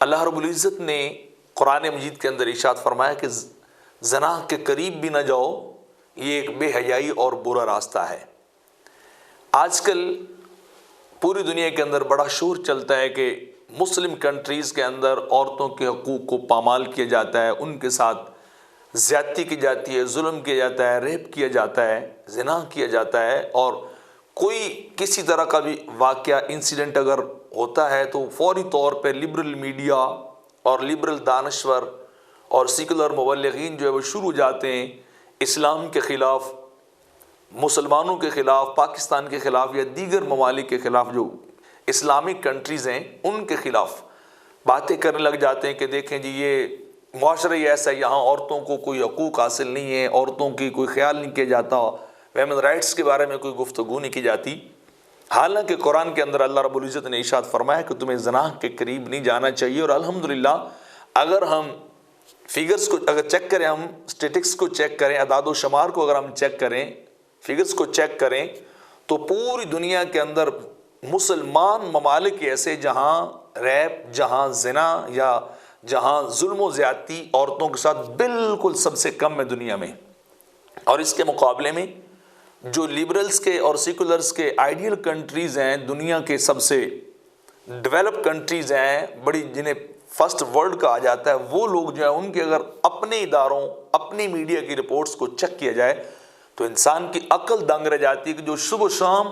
اللہ رب العزت نے قرآن مجید کے اندر ارشاد فرمایا کہ زنا کے قریب بھی نہ جاؤ، یہ ایک بے حیائی اور برا راستہ ہے۔ آج کل پوری دنیا کے اندر بڑا شور چلتا ہے کہ مسلم کنٹریز کے اندر عورتوں کے حقوق کو پامال کیا جاتا ہے، ان کے ساتھ زیادتی کی جاتی ہے، ظلم کیا جاتا ہے، ریپ کیا جاتا ہے، زنا کیا جاتا ہے، اور کوئی کسی طرح کا بھی واقعہ انسیڈنٹ اگر ہوتا ہے تو فوری طور پہ لبرل میڈیا اور لبرل دانشور اور سیکولر مبلغین جو ہے وہ شروع ہو جاتے ہیں اسلام کے خلاف، مسلمانوں کے خلاف، پاکستان کے خلاف یا دیگر ممالک کے خلاف، جو اسلامک کنٹریز ہیں ان کے خلاف باتیں کرنے لگ جاتے ہیں کہ دیکھیں جی یہ معاشرہ ہی ایسا ہے، یہاں عورتوں کو کوئی حقوق حاصل نہیں ہے، عورتوں کی کوئی خیال نہیں کیا جاتا، ویمن رائٹس کے بارے میں کوئی گفتگو نہیں کی جاتی۔ حالانکہ قرآن کے اندر اللہ رب العزت نے ارشاد فرمایا کہ تمہیں زنا کے قریب نہیں جانا چاہیے، اور الحمدللہ اگر ہم فگرز کو اگر چیک کریں، ہم اسٹیٹکس کو چیک کریں، اعداد و شمار کو اگر ہم چیک کریں، فگرز کو چیک کریں، تو پوری دنیا کے اندر مسلمان ممالک ایسے جہاں ریپ، جہاں زنا یا جہاں ظلم و زیادتی عورتوں کے ساتھ بالکل سب سے کم ہے دنیا میں، اور اس کے مقابلے میں جو لبرلز کے اور سیکولرز کے آئیڈیل کنٹریز ہیں، دنیا کے سب سے ڈیولپ کنٹریز ہیں، بڑی جنہیں فرسٹ ورلڈ کہا جاتا ہے، وہ لوگ جو ہیں ان کے اگر اپنے اداروں، اپنی میڈیا کی رپورٹس کو چیک کیا جائے تو انسان کی عقل دنگ رہ جاتی ہے کہ جو صبح و شام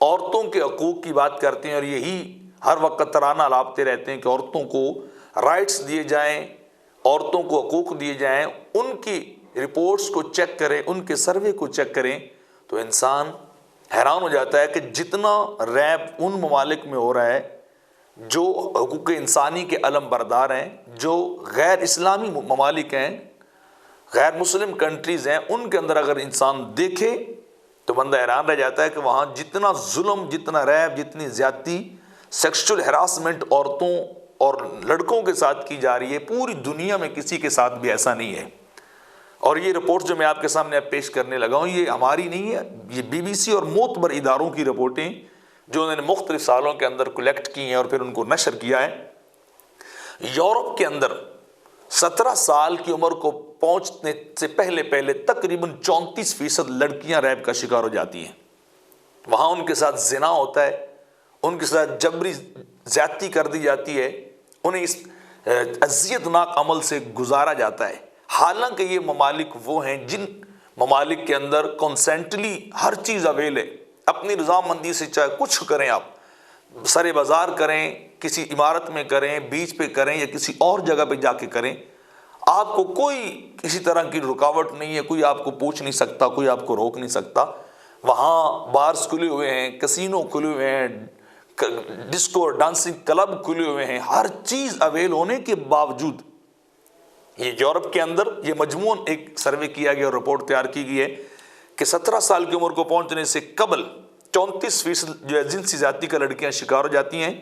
عورتوں کے حقوق کی بات کرتے ہیں اور یہی ہر وقت ترانہ لاپتے رہتے ہیں کہ عورتوں کو رائٹس دیے جائیں، عورتوں کو حقوق دیے جائیں، ان کی رپورٹس کو چیک کریں، ان کے سروے کو چیک کریں، تو انسان حیران ہو جاتا ہے کہ جتنا ریپ ان ممالک میں ہو رہا ہے جو حقوق انسانی کے علم بردار ہیں، جو غیر اسلامی ممالک ہیں، غیر مسلم کنٹریز ہیں، ان کے اندر اگر انسان دیکھے تو بندہ حیران رہ جاتا ہے کہ وہاں جتنا ظلم، جتنا ریپ، جتنی زیادتی، سیکشول ہراسمنٹ عورتوں اور لڑکوں کے ساتھ کی جا رہی ہے، پوری دنیا میں کسی کے ساتھ بھی ایسا نہیں ہے۔ اور یہ رپورٹ جو میں آپ کے سامنے اب پیش کرنے لگا ہوں، یہ ہماری نہیں ہے، یہ بی بی سی اور معتبر اداروں کی رپورٹیں جو انہوں نے مختلف سالوں کے اندر کلیکٹ کی ہیں اور پھر ان کو نشر کیا ہے۔ یورپ کے اندر 17 سال کی عمر کو پہنچنے سے پہلے تقریباً 34% لڑکیاں ریپ کا شکار ہو جاتی ہیں۔ وہاں ان کے ساتھ زنا ہوتا ہے، ان کے ساتھ جبری زیادتی کر دی جاتی ہے، انہیں اس اذیت ناک عمل سے گزارا جاتا ہے۔ حالانکہ یہ ممالک وہ ہیں جن ممالک کے اندر کنسنٹلی ہر چیز اویل ہے، اپنی رضامندی سے چاہے کچھ کریں، آپ سر بازار کریں، کسی عمارت میں کریں، بیچ پہ کریں یا کسی اور جگہ پہ جا کے کریں، آپ کو کوئی کسی طرح کی رکاوٹ نہیں ہے، کوئی آپ کو پوچھ نہیں سکتا، کوئی آپ کو روک نہیں سکتا۔ وہاں بارز کھلے ہوئے ہیں، کسینو کھلے ہوئے ہیں، ڈسکو اور ڈانسنگ کلب کھلے ہوئے ہیں، ہر چیز اویل ہونے کے باوجود یہ یورپ کے اندر یہ مجموعاً ایک سروے کیا گیا اور رپورٹ تیار کی گئی ہے کہ 17 سال کی عمر کو پہنچنے سے قبل 34% جو ہے جنسی زیادتی کا لڑکیاں شکار ہو جاتی ہیں،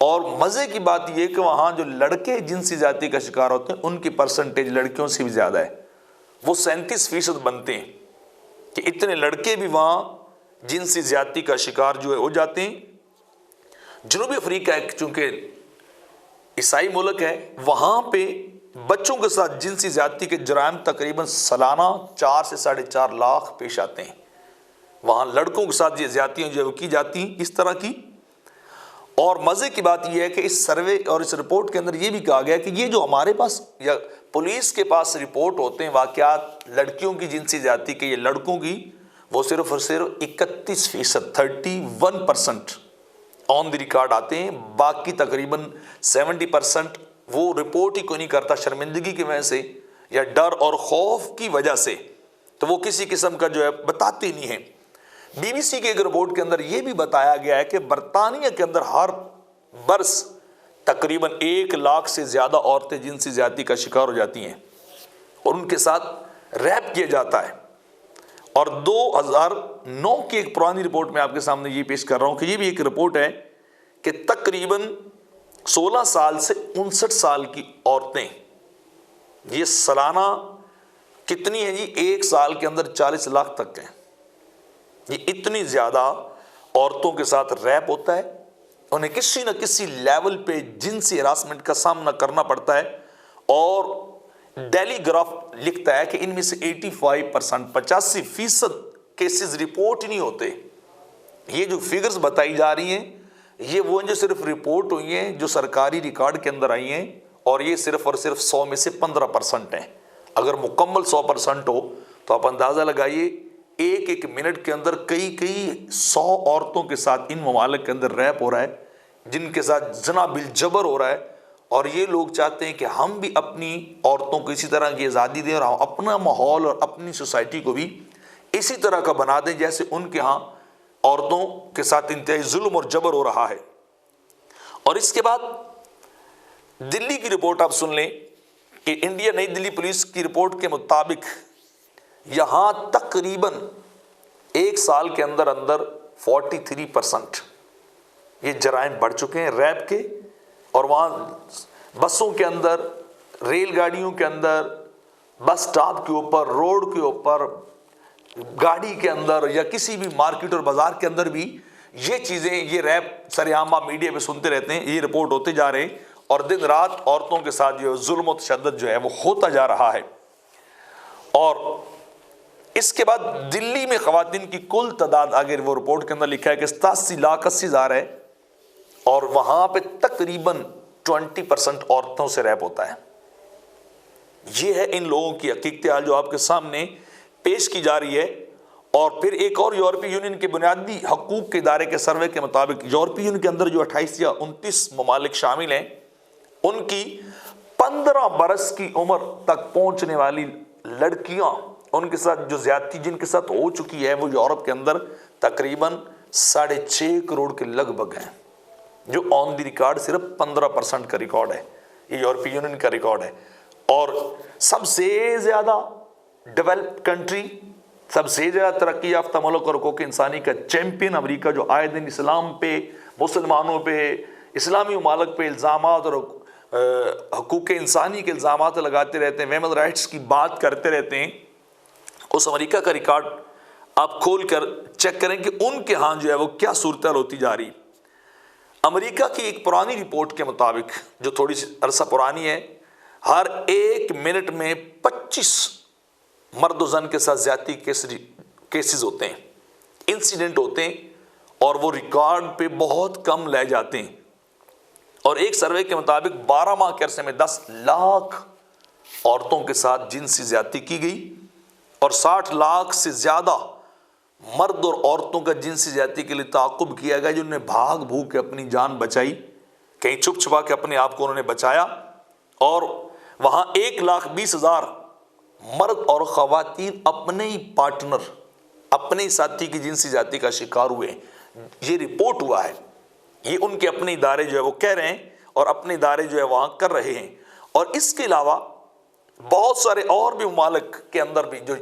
اور مزے کی بات یہ کہ وہاں جو لڑکے جنسی زیادتی کا شکار ہوتے ہیں ان کی پرسنٹیج لڑکیوں سے بھی زیادہ ہے، وہ 37% بنتے ہیں کہ اتنے لڑکے بھی وہاں جنسی زیادتی کا شکار جو ہے ہو جاتے ہیں۔ جنوبی افریقہ ایک چونکہ عیسائی ملک ہے، وہاں پہ بچوں کے ساتھ جنسی زیادتی کے جرائم تقریباً سالانہ 4 سے 4.5 لاکھ پیش آتے ہیں۔ وہاں لڑکوں کے ساتھ یہ زیادتیاں جو کی جاتی ہیں اس طرح کی۔ اور مزے کی بات یہ ہے کہ اس سروے اور اس رپورٹ کے اندر یہ بھی کہا گیا کہ یہ جو ہمارے پاس یا پولیس کے پاس رپورٹ ہوتے ہیں واقعات لڑکیوں کی جنسی زیادتی کے یا لڑکوں کی، وہ صرف اور صرف 31%، 31% آن دی ریکارڈ آتے ہیں، باقی تقریباً 70% وہ رپورٹ ہی کوئی نہیں کرتا، شرمندگی کی وجہ سے یا ڈر اور خوف کی وجہ سے، تو وہ کسی قسم کا جو ہے بتاتے نہیں ہیں۔ بی بی سی کے ایک رپورٹ کے اندر یہ بھی بتایا گیا ہے کہ برطانیہ کے اندر ہر برس تقریباً 1 لاکھ سے زیادہ عورتیں جنسی زیادتی کا شکار ہو جاتی ہیں اور ان کے ساتھ ریپ کیا جاتا ہے۔ اور 2009 کی ایک پرانی رپورٹ میں آپ کے سامنے یہ پیش کر رہا ہوں کہ یہ بھی ایک رپورٹ ہے کہ تقریباً 16 سال سے 59 سال کی عورتیں، یہ سالانہ کتنی ہیں جی؟ 1 سال کے اندر 40 لاکھ تک ہیں۔ یہ اتنی زیادہ عورتوں کے ساتھ ریپ ہوتا ہے، انہیں کسی نہ کسی لیول پہ جنسی ہراسمنٹ کا سامنا کرنا پڑتا ہے، اور ڈیلی گراف لکھتا ہے کہ ان میں سے 85% 85% کیسز رپورٹ ہی نہیں ہوتے۔ یہ جو فگرز بتائی جا رہی ہیں یہ وہ ہیں جو صرف رپورٹ ہوئی ہیں، جو سرکاری ریکارڈ کے اندر آئی ہیں، اور یہ صرف اور صرف 100 میں سے 15% ہیں۔ اگر مکمل 100% ہو تو آپ اندازہ لگائیے ایک منٹ کے اندر کئی 100 عورتوں کے ساتھ ان ممالک کے اندر ریپ ہو رہا ہے، جن کے ساتھ زنا بالجبر ہو رہا ہے، اور یہ لوگ چاہتے ہیں کہ ہم بھی اپنی عورتوں کو اسی طرح کی آزادی دیں اور ہم اپنا ماحول اور اپنی سوسائٹی کو بھی اسی طرح کا بنا دیں جیسے ان کے ہاں عورتوں کے ساتھ انتہائی ظلم اور جبر ہو رہا ہے۔ اور اس کے بعد دلی کی رپورٹ آپ سن لیں کہ انڈیا نئی دلی پولیس کی رپورٹ کے مطابق یہاں تقریباً ایک سال کے اندر 43% یہ جرائم بڑھ چکے ہیں ریپ کے، اور وہاں بسوں کے اندر، ریل گاڑیوں کے اندر، بس سٹاپ کے اوپر، روڈ کے اوپر، گاڑی کے اندر، یا کسی بھی مارکیٹ اور بازار کے اندر بھی یہ چیزیں، یہ ریپ سرعام آپ میڈیا پہ سنتے رہتے ہیں، یہ رپورٹ ہوتے جا رہے ہیں، اور دن رات عورتوں کے ساتھ جو ظلم و تشدد جو ہے وہ ہوتا جا رہا ہے۔ اور اس کے بعد دلی میں خواتین کی کل تعداد، اگر وہ رپورٹ کے اندر لکھا ہے کہ 87,80,000 ہے، اور وہاں پہ تقریباً 20% عورتوں سے ریپ ہوتا ہے۔ یہ ہے ان لوگوں کی حقیقت حال جو آپ کے سامنے پیش کی جا رہی ہے۔ اور پھر ایک اور یورپی یونین کے بنیادی حقوق کے ادارے کے سروے کے مطابق یورپی یونین کے اندر جو 28 یا 29 ممالک شامل ہیں، ان کی 15 برس کی عمر تک پہنچنے والی لڑکیاں، ان کے ساتھ جو زیادتی جن کے ساتھ ہو چکی ہے، وہ یورپ کے اندر تقریباً 6.5 کروڑ کے لگ بھگ ہیں، جو آن دی ریکارڈ صرف 15% کا ریکارڈ ہے۔ یہ یورپی یونین کا ریکارڈ ہے۔ اور سب سے زیادہ ڈیولپڈ کنٹری، سب سے زیادہ ترقی یافتہ ملک اور حقوق انسانی کا چیمپئن امریکہ، جو آئے دن اسلام پہ، مسلمانوں پہ، اسلامی ممالک پہ الزامات اور حقوق انسانی کے الزامات لگاتے رہتے ہیں، ویمن رائٹس کی بات کرتے رہتے ہیں، اس امریکہ کا ریکارڈ آپ کھول کر چیک کریں کہ ان کے ہاں جو ہے وہ کیا صورتحال ہوتی جا رہی۔ امریکہ کی ایک پرانی رپورٹ کے مطابق، جو تھوڑی سی عرصہ پرانی ہے، ہر 1 منٹ میں 25 مرد و زن کے ساتھ زیادتی کیسز ہوتے ہیں، انسیڈنٹ ہوتے ہیں، اور وہ ریکارڈ پہ بہت کم لے جاتے ہیں۔ اور ایک سروے کے مطابق 12 ماہ کے عرصے میں 10 لاکھ عورتوں کے ساتھ جنسی زیادتی کی گئی، اور 60 لاکھ سے زیادہ مرد اور عورتوں کا جنسی زیادتی کے لیے تعاقب کیا گیا، جنہوں نے بھاگ بھوگ کے اپنی جان بچائی، کہیں چھپ چھپا کے اپنے آپ کو انہوں نے بچایا۔ اور وہاں 1,20,000 مرد اور خواتین اپنے ہی پارٹنر، اپنے ہی ساتھی کی جنسی زیادتی کا شکار ہوئے ہیں۔ یہ رپورٹ ہوا ہے، یہ ان کے اپنے ادارے جو ہے وہ کہہ رہے ہیں، اور اپنے ادارے جو ہے وہاں کر رہے ہیں۔ اور اس کے علاوہ بہت سارے اور بھی ممالک کے اندر بھی جو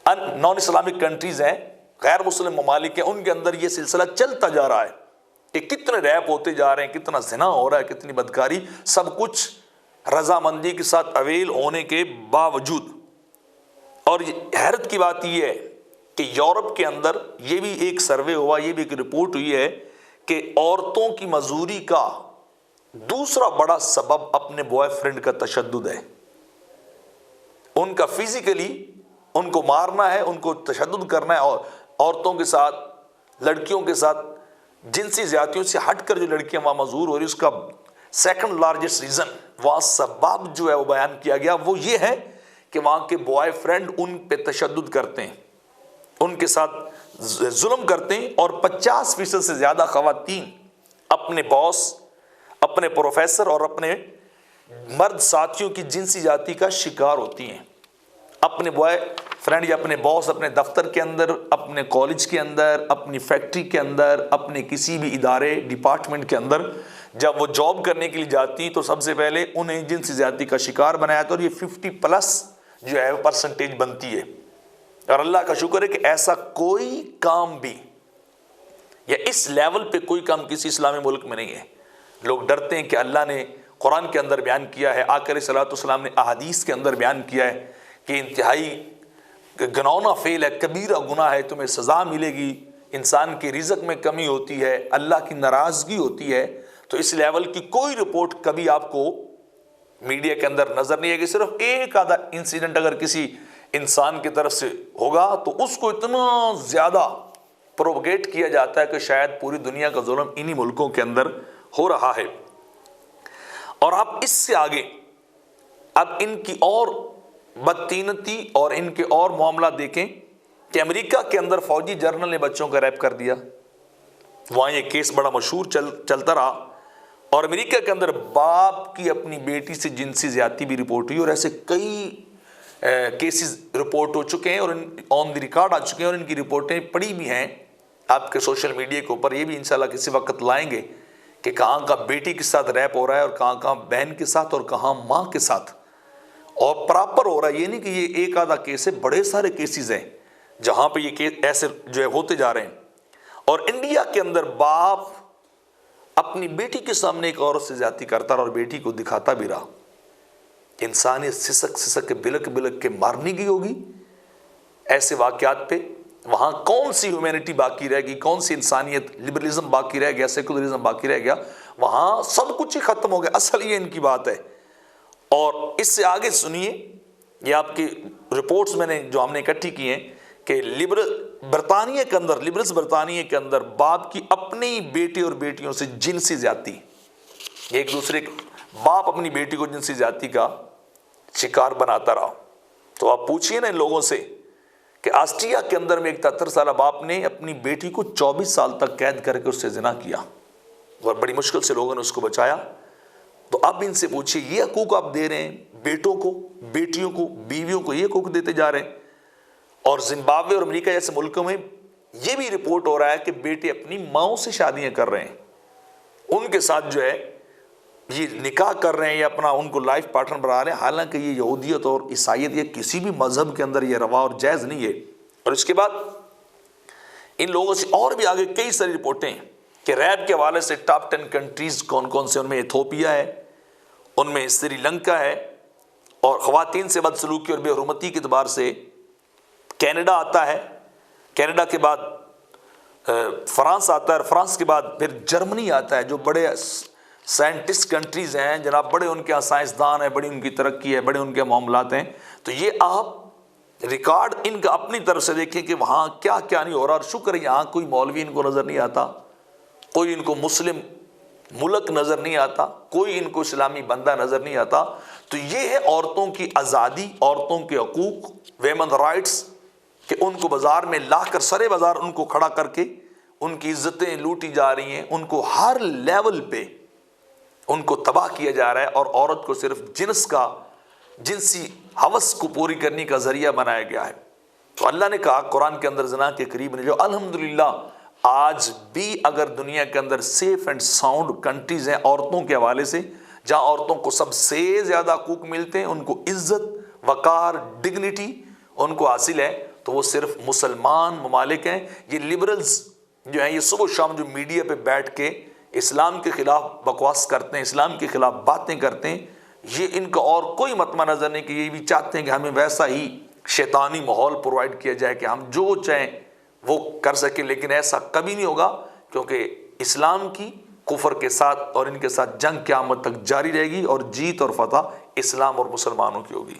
نان اسلامک کنٹریز ہیں، غیر مسلم ممالک ہیں، ان کے اندر یہ سلسلہ چلتا جا رہا ہے کہ کتنے ریپ ہوتے جا رہے ہیں، کتنا زنا ہو رہا ہے، کتنی بدکاری، سب کچھ رضامندی کے ساتھ اویل ہونے کے باوجود۔ اور حیرت کی بات یہ ہے کہ یورپ کے اندر یہ بھی ایک سروے ہوا، یہ بھی ایک رپورٹ ہوئی ہے کہ عورتوں کی مزدوری کا دوسرا بڑا سبب اپنے بوائے فرینڈ کا تشدد ہے۔ ان کا فزیکلی ان کو مارنا ہے، ان کو تشدد کرنا ہے، اور عورتوں کے ساتھ، لڑکیوں کے ساتھ جنسی زیادتیوں سے ہٹ کر جو لڑکیاں وہاں مزدور ہو رہی، اس کا سیکنڈ لارجسٹ ریزن، وہاں سبب جو ہے وہ بیان کیا گیا، وہ یہ ہے کہ وہاں کے بوائے فرینڈ ان پہ تشدد کرتے ہیں، ان کے ساتھ ظلم کرتے ہیں، اور 50% سے زیادہ خواتین اپنے باس، اپنے پروفیسر اور اپنے مرد ساتھیوں کی جنسی زیادتی کا شکار ہوتی ہیں۔ اپنے بوائے فرینڈ یا اپنے باس اپنے دفتر کے اندر، اپنے کالج کے اندر، اپنی فیکٹری کے اندر، اپنے کسی بھی ادارے ڈپارٹمنٹ کے اندر جب وہ جاب کرنے کے لیے جاتی تو سب سے پہلے انہیں جنسی زیادتی کا شکار بنایا تھا، اور یہ 50+ جو ہے پرسنٹیج بنتی ہے۔ اور اللہ کا شکر ہے کہ ایسا کوئی کام بھی یا اس لیول پہ کوئی کام کسی اسلامی ملک میں نہیں ہے۔ لوگ ڈرتے ہیں کہ اللہ نے قرآن کے اندر بیان کیا ہے، آقا علیہ الصلوۃ والسلام نے احادیث کے اندر بیان کیا ہے کہ انتہائی گناؤنا فعل ہے، کبیرہ گناہ ہے، تمہیں سزا ملے گی، انسان کی رزق میں کمی ہوتی ہے، اللہ کی ناراضگی ہوتی ہے، تو اس لیول کی کوئی رپورٹ کبھی آپ کو میڈیا کے اندر نظر نہیں آئے گی۔ صرف ایک آدھا انسیڈنٹ اگر کسی انسان کی طرف سے ہوگا تو اس کو اتنا زیادہ پروپگیٹ کیا جاتا ہے کہ شاید پوری دنیا کا ظلم انہی ملکوں کے اندر ہو رہا ہے۔ اور آپ اس سے آگے اب ان کی اور بدتینتی اور ان کے اور معاملہ دیکھیں کہ امریکہ کے اندر فوجی جرنل نے بچوں کا ریپ کر دیا، وہاں یہ کیس بڑا مشہور چلتا رہا، اور امریکہ کے اندر باپ کی اپنی بیٹی سے جنسی زیادتی بھی رپورٹ ہوئی، اور ایسے کئی کیسز رپورٹ ہو چکے ہیں اور آن دی ریکارڈ آ چکے ہیں، اور ان کی رپورٹیں پڑی بھی ہیں آپ کے سوشل میڈیا کے اوپر۔ یہ بھی انشاءاللہ کسی وقت لائیں گے کہ کہاں کا بیٹی کے ساتھ ریپ ہو رہا ہے اور کہاں بہن کے ساتھ اور کہاں ماں کے ساتھ، اور پراپر ہو رہا ہے۔ یہ نہیں کہ یہ ایک آدھا کیس ہے، بڑے سارے کیسز ہیں جہاں پہ یہ کیس ایسے جو ہے ہوتے جا رہے ہیں۔ اور انڈیا کے اندر باپ اپنی بیٹی کے سامنے ایک عورت سے زیادتی کرتا رہا اور بیٹی کو دکھاتا بھی رہا۔ انسانیت سسک سسک کے بلک بلک کے مارنی گئی ہوگی ایسے واقعات پہ۔ وہاں کون سی ہیومینٹی باقی رہ گئی، کون سی انسانیت، لبرلزم باقی رہ گیا، سیکولرزم باقی رہ گیا؟ وہاں سب کچھ ہی ختم ہو گیا۔ اصل یہ ان کی بات ہے۔ اور اس سے آگے سنیے، یہ آپ کی رپورٹس میں نے جو ہم نے اکٹھی کی ہیں کہ برطانیہ کے اندر، لبرلز برطانیہ کے اندر باپ کی اپنی بیٹے اور بیٹیوں سے جنسی زیادتی، ایک دوسرے باپ اپنی بیٹی کو جنسی زیادتی کا شکار بناتا رہا۔ تو آپ پوچھئے نا ان لوگوں سے کہ آسٹریا کے اندر میں ایک 73 سالہ باپ نے اپنی بیٹی کو 24 سال تک قید کر کے اس سے زنا کیا، اور بڑی مشکل سے لوگوں نے اس کو بچایا۔ تو اب ان سے پوچھئے، یہ حقوق آپ دے رہے ہیں بیٹوں کو، بیٹیوں کو، بیویوں کو، یہ حقوق دیتے جا رہے ہیں؟ اور زمبابوے اور امریکہ جیسے ملکوں میں یہ بھی رپورٹ ہو رہا ہے کہ بیٹے اپنی ماؤں سے شادیاں کر رہے ہیں، ان کے ساتھ جو ہے یہ نکاح کر رہے ہیں یا اپنا ان کو لائف پارٹنر بنا رہے ہیں، حالانکہ یہ یہودیت اور عیسائیت یہ کسی بھی مذہب کے اندر یہ روا اور جائز نہیں ہے۔ اور اس کے بعد ان لوگوں سے اور بھی آگے کئی ساری رپورٹیں ہیں کہ ریپ کے حوالے سے ٹاپ 10 کنٹریز کون کون سے، ان میں ایتھوپیا ہے، ان میں سری لنکا ہے، اور خواتین سے بدسلوکی اور بے حرمتی کے اعتبار سے کینیڈا آتا ہے، کینیڈا کے بعد فرانس آتا ہے، اور فرانس کے بعد پھر جرمنی آتا ہے، جو بڑے سائنٹسٹ کنٹریز ہیں جناب، بڑے ان کے یہاں سائنسدان ہیں، بڑی ان کی ترقی ہے، بڑے ان کے معاملات ہیں۔ تو یہ آپ ریکارڈ ان کا اپنی طرف سے دیکھیں کہ وہاں کیا کیا نہیں ہو رہا، اور شکر ہے یہاں کوئی مولوی ان کو نظر نہیں آتا، کوئی ان کو مسلم ملک نظر نہیں آتا، کوئی ان کو اسلامی بندہ نظر نہیں آتا۔ تو یہ ہے عورتوں کی آزادی، عورتوں کے حقوق، ویمن رائٹس، کہ ان کو بازار میں لا کر، سرے بازار ان کو کھڑا کر کے ان کی عزتیں لوٹی جا رہی ہیں، ان کو ہر لیول پہ ان کو تباہ کیا جا رہا ہے، اور عورت کو صرف جنسی ہوس کو پوری کرنے کا ذریعہ بنایا گیا ہے۔ تو اللہ نے کہا قرآن کے اندر زنا کے قریب نہیں جو۔ الحمدللہ آج بھی اگر دنیا کے اندر سیف اینڈ ساؤنڈ کنٹریز ہیں عورتوں کے حوالے سے، جہاں عورتوں کو سب سے زیادہ حقوق ملتے ہیں، ان کو عزت، وقار، ڈگنیٹی ان کو حاصل ہے، تو وہ صرف مسلمان ممالک ہیں۔ یہ لبرلز جو ہیں، یہ صبح و شام جو میڈیا پہ بیٹھ کے اسلام کے خلاف بکواس کرتے ہیں، اسلام کے خلاف باتیں کرتے ہیں، یہ ان کا اور کوئی مطمع نظر نہیں، کہ یہ بھی چاہتے ہیں کہ ہمیں ویسا ہی شیطانی ماحول پرووائڈ کیا جائے کہ ہم جو چاہیں وہ کر سکیں، لیکن ایسا کبھی نہیں ہوگا، کیونکہ اسلام کی کفر کے ساتھ اور ان کے ساتھ جنگ قیامت تک جاری رہے گی، اور جیت اور فتح اسلام اور مسلمانوں کی ہوگی۔